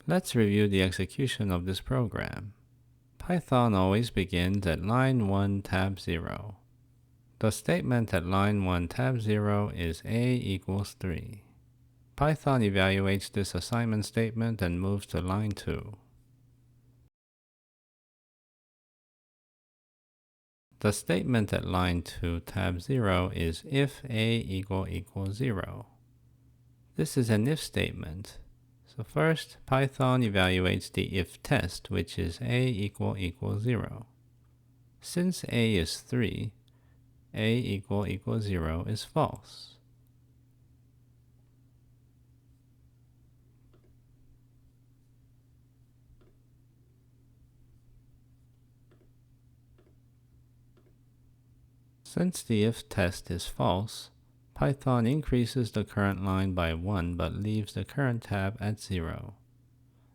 Let's review the execution of this program. Python always begins at line 1 tab 0. The statement at line 1 tab 0 is a equals 3. Python evaluates this assignment statement and moves to line 2. The statement at line 2 tab 0 is if a equals 0. This is an if statement. So first, Python evaluates the if test, which is a equals 0. Since a is 3, a equals 0 is false. Since the if test is false, Python increases the current line by 1 but leaves the current tab at 0.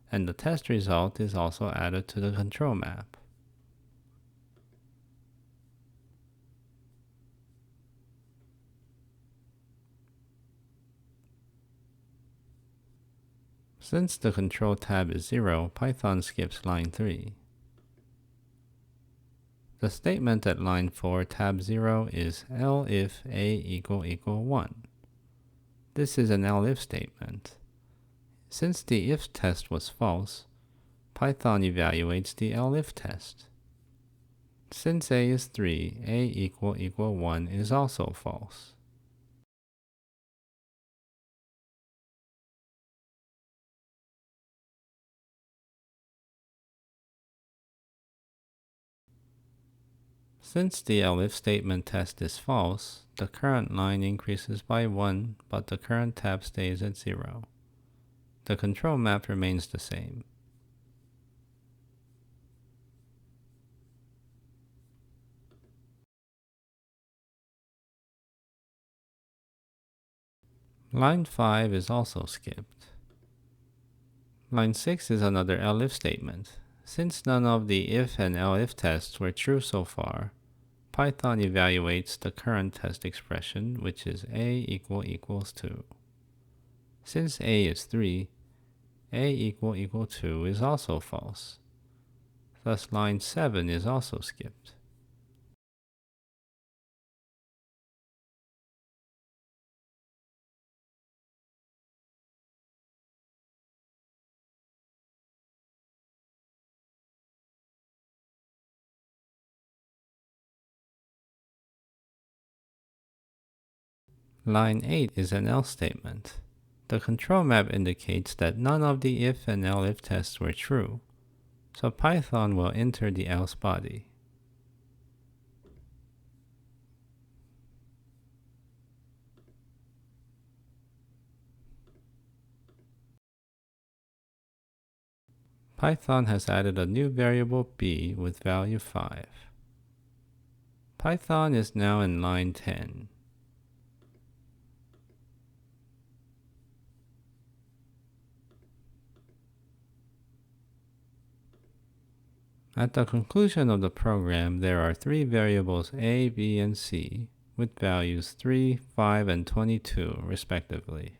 And the test result is also added to the control map. Since the control tab is 0, Python skips line 3. The statement at line 4 tab 0 is elif a equals 1. This is an elif statement. Since the if test was false, Python evaluates the elif test. Since a is 3, a equals 1 is also false. Since the elif statement test is false, the current line increases by 1, but the current tab stays at 0. The control map remains the same. Line 5 is also skipped. Line 6 is another elif statement. Since none of the if and elif tests were true so far, Python evaluates the current test expression, which is a equals 2. Since a is 3, a equals 2 is also false. Thus line 7 is also skipped. Line 8 is an else statement. The control map indicates that none of the if and elif tests were true, so Python will enter the else body. Python has added a new variable b with value 5. Python is now in line 10. At the conclusion of the program, there are 3 variables a, b, and c with values 3, 5, and 22 respectively.